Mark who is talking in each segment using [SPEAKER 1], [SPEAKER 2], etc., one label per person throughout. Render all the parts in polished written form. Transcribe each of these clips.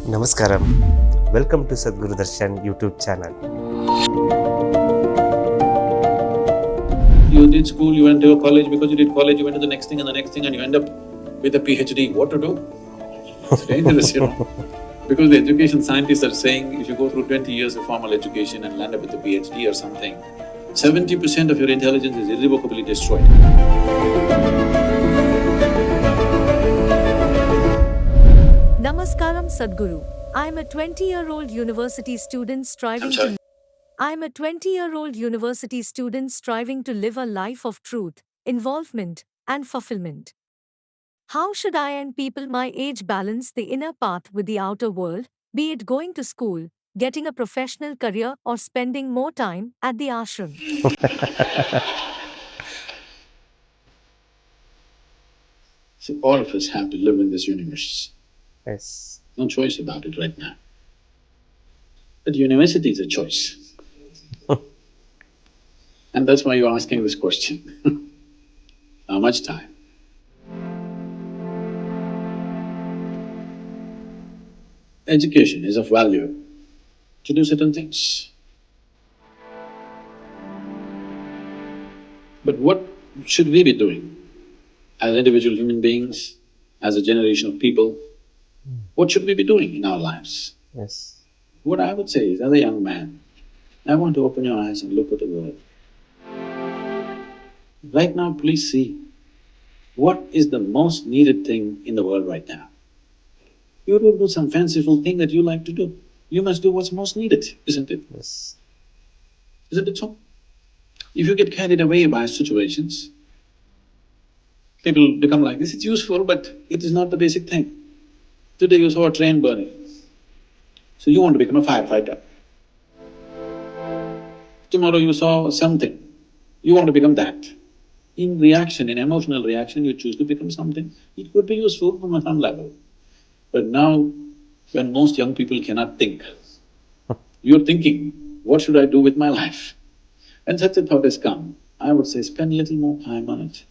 [SPEAKER 1] Namaskaram. Welcome to Sadhguru Darshan YouTube channel.
[SPEAKER 2] You did school, you went to a college, because you did college, you went to the next thing and the next thing, and you end up with a PhD. What to do? It's dangerous, Because the education scientists are saying if you go through 20 years of formal education and land up with a PhD or something, 70% of your intelligence is irrevocably destroyed.
[SPEAKER 3] Namaskaram Sadhguru. I'm a 20-year-old university student striving to I'm a 20-year-old university student striving to live a life of truth, involvement, and fulfillment. How should I and people my age balance the inner path with the outer world, be it going to school, getting a professional career, or spending more time at the ashram?
[SPEAKER 2] See, all of us have to live in this universe.
[SPEAKER 1] Yes.
[SPEAKER 2] No choice about it right now. But university is a choice. And that's why you're asking this question. How much time? Education is of value to do certain things. But what should we be doing as individual human beings, as a generation of people? What should we be doing in our lives?
[SPEAKER 1] Yes.
[SPEAKER 2] What I would say is, as a young man, I want to open your eyes and look at the world. Right now, please see, what is the most needed thing in the world right now? You don't do some fanciful thing that you like to do. You must do what's most needed, isn't it?
[SPEAKER 1] Yes.
[SPEAKER 2] Isn't it so? If you get carried away by situations, people become like this, it's useful, but it is not the basic thing. Today you saw a train burning, so you want to become a firefighter. Tomorrow you saw something, you want to become that. In reaction, in emotional reaction, you choose to become something. It could be useful from some level. But now, when most young people cannot think, you're thinking, what should I do with my life? When such a thought has come, I would say spend a little more time on it.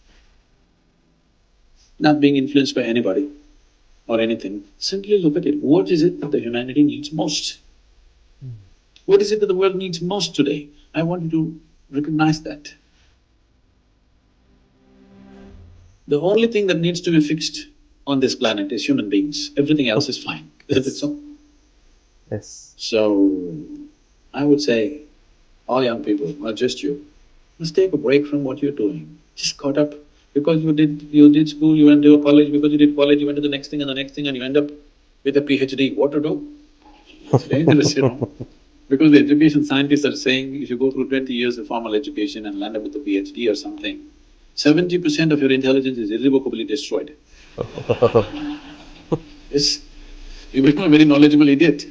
[SPEAKER 2] Not being influenced by anybody or anything, simply look at it. What is it that the humanity needs most? What is it that the world needs most today? I want you to recognize that. The only thing that needs to be fixed on this planet is human beings. Everything else is fine, isn't it so?
[SPEAKER 1] Yes.
[SPEAKER 2] So, I would say, all young people, not just you, must take a break from what you're doing. Just caught up. Because you did school, you went to a college, because you did college, you went to the next thing and the next thing, and you end up with a PhD. What to do? It's dangerous, Because the education scientists are saying if you go through 20 years of formal education and land up with a PhD or something, 70% of your intelligence is irrevocably destroyed. Yes, you become a very knowledgeable idiot.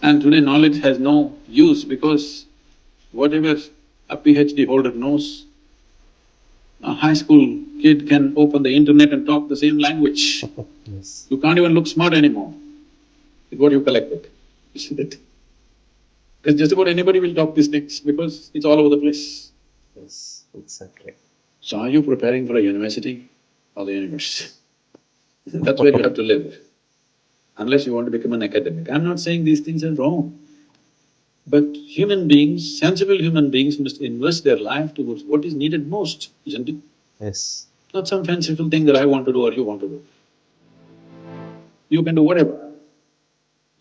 [SPEAKER 2] And today knowledge has no use because whatever a PhD holder knows, a high school kid can open the internet and talk the same language.
[SPEAKER 1] Yes.
[SPEAKER 2] You can't even look smart anymore with what you collected, isn't it? Because just about anybody will talk these things because it's all over the place.
[SPEAKER 1] Yes. Exactly.
[SPEAKER 2] So are you preparing for a university or the universe? That's where you have to live, unless you want to become an academic. I'm not saying these things are wrong, but human beings, sensible human beings must invest their life towards what is needed most, isn't it?
[SPEAKER 1] Yes.
[SPEAKER 2] Not some fanciful thing that I want to do or you want to do. You can do whatever,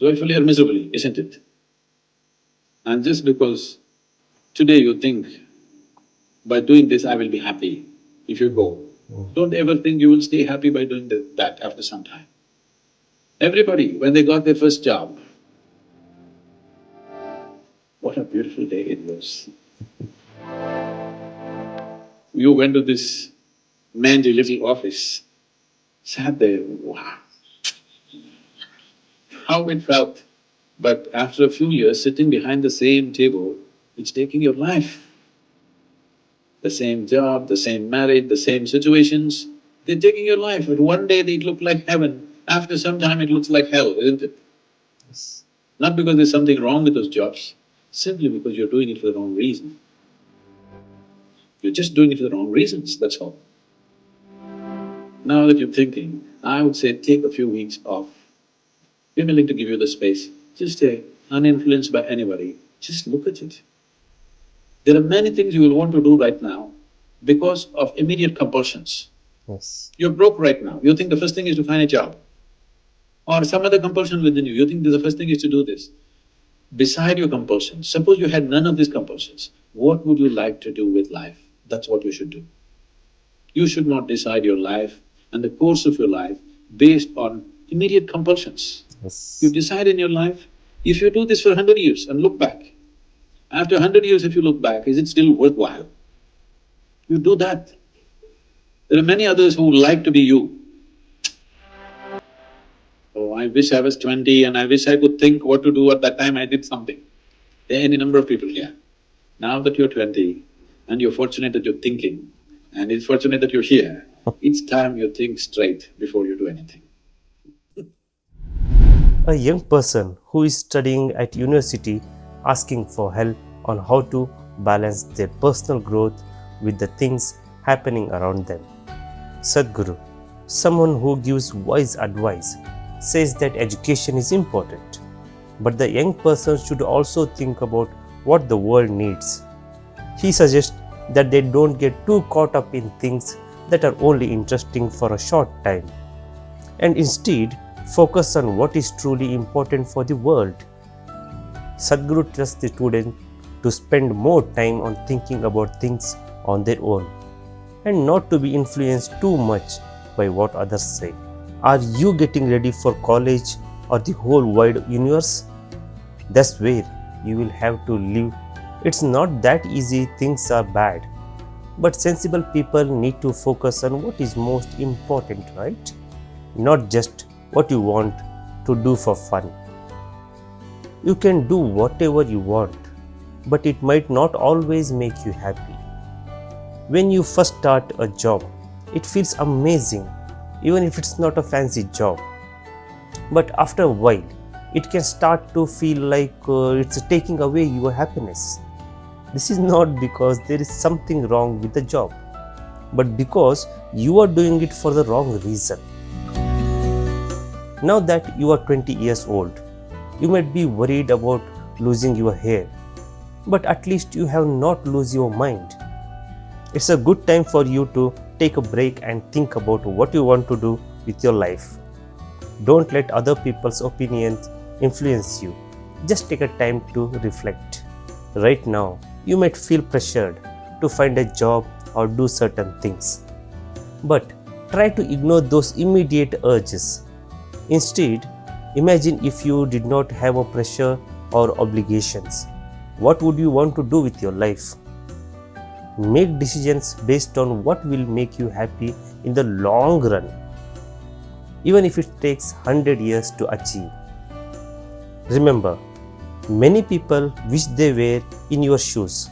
[SPEAKER 2] joyfully or miserably, isn't it? And just because today you think, by doing this I will be happy, if you go, don't ever think you will stay happy by doing that after some time. Everybody, when they got their first job, what a beautiful day it was. You went to this mangy little office, sat there, wow, how it felt. But after a few years, sitting behind the same table, it's taking your life. The same job, the same marriage, the same situations, they're taking your life. But one day it looked like heaven, after some time it looks like hell, isn't it?
[SPEAKER 1] Yes.
[SPEAKER 2] Not because there's something wrong with those jobs, simply because you're doing it for the wrong reason. You're just doing it for the wrong reasons, that's all. Now that you're thinking, I would say take a few weeks off. Be willing to give you the space. Just stay uninfluenced by anybody. Just look at it. There are many things you will want to do right now because of immediate compulsions.
[SPEAKER 1] Yes.
[SPEAKER 2] You're broke right now, you think the first thing is to find a job. Or some other compulsion within you, you think the first thing is to do this. Beside your compulsions, suppose you had none of these compulsions, what would you like to do with life? That's what you should do. You should not decide your life and the course of your life based on immediate compulsions. You
[SPEAKER 1] Yes.
[SPEAKER 2] decide in your life, if you do this for 100 years and look back, after 100 years if you look back, is it still worthwhile? You do that. There are many others who like to be you. Oh, I wish I was 20 and I wish I could think what to do at that time I did something. There are any number of people here. Now that you're 20 and you're fortunate that you're thinking and it's fortunate that you're here, it's time you think straight before you do anything.
[SPEAKER 1] A young person who is studying at university asking for help on how to balance their personal growth with the things happening around them. Sadhguru, someone who gives wise advice, says that education is important, but the young person should also think about what the world needs. He suggests that they don't get too caught up in things that are only interesting for a short time, and instead focus on what is truly important for the world. Sadhguru trusts the student to spend more time on thinking about things on their own and not to be influenced too much by what others say. Are you getting ready for college or the whole wide universe? That's where you will have to live. It's not that easy, things are bad. But sensible people need to focus on what is most important, right? Not just what you want to do for fun. You can do whatever you want, but it might not always make you happy. When you first start a job, it feels amazing, even if it's not a fancy job. But after a while, it can start to feel like it's taking away your happiness. This is not because there is something wrong with the job, but because you are doing it for the wrong reason. Now that you are 20 years old, you might be worried about losing your hair, but at least you have not lost your mind. It's a good time for you to take a break and think about what you want to do with your life. Don't let other people's opinions influence you. Just take a time to reflect. Right now, you might feel pressured to find a job or do certain things. But try to ignore those immediate urges. Instead, imagine if you did not have a pressure or obligations. What would you want to do with your life? Make decisions based on what will make you happy in the long run, even if it takes 100 years to achieve. Remember, many people wish they were in your shoes,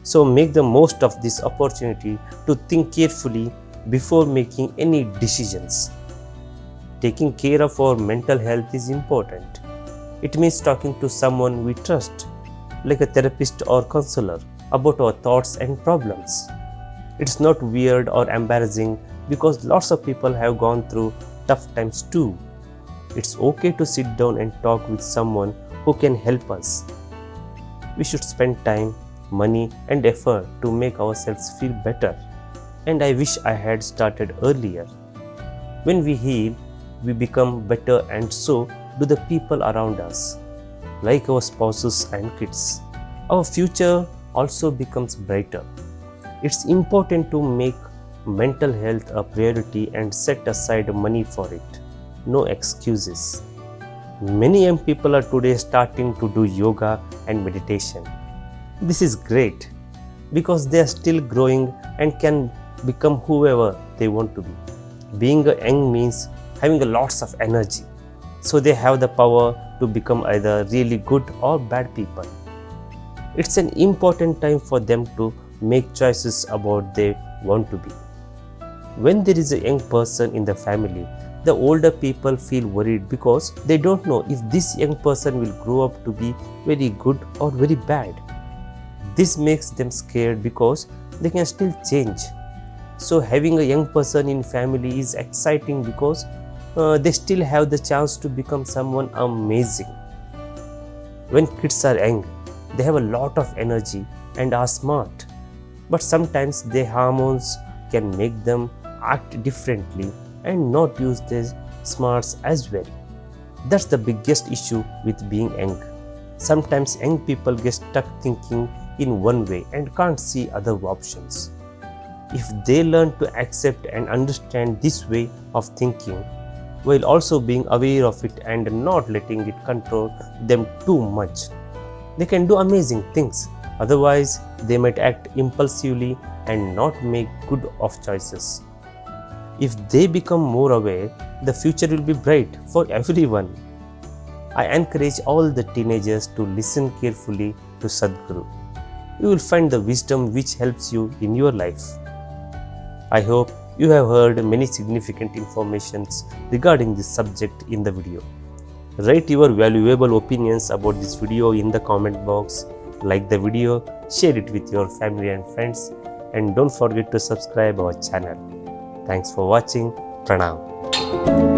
[SPEAKER 1] so make the most of this opportunity to think carefully before making any decisions. Taking care of our mental health is important. It means talking to someone we trust, like a therapist or counselor, about our thoughts and problems. It's not weird or embarrassing because lots of people have gone through tough times too. It's okay to sit down and talk with someone who can help us. We should spend time, money, and effort to make ourselves feel better. And I wish I had started earlier. When we heal, we become better, and so do the people around us, like our spouses and kids. Our future also becomes brighter. It's important to make mental health a priority and set aside money for it. No excuses. Many young people are today starting to do yoga and meditation. This is great because they are still growing and can become whoever they want to be. Being a young means having a lots of energy, so they have the power to become either really good or bad people. It's an important time for them to make choices about they want to be. When there is a young person in the family, the older people feel worried because they don't know if this young person will grow up to be very good or very bad. This makes them scared because they can still change. So having a young person in family is exciting because they still have the chance to become someone amazing. When kids are young, they have a lot of energy and are smart, but sometimes their hormones can make them act differently and not use their smarts as well. That's the biggest issue with being young. Sometimes young people get stuck thinking in one way and can't see other options. If they learn to accept and understand this way of thinking, while also being aware of it and not letting it control them too much, they can do amazing things. Otherwise, they might act impulsively and not make good of choices. If they become more aware, the future will be bright for everyone. I encourage all the teenagers to listen carefully to Sadhguru. You will find the wisdom which helps you in your life. I hope you have heard many significant informations regarding this subject in the video. Write your valuable opinions about this video in the comment box, like the video, share it with your family and friends, and don't forget to subscribe our channel. Thanks for watching. Pranam.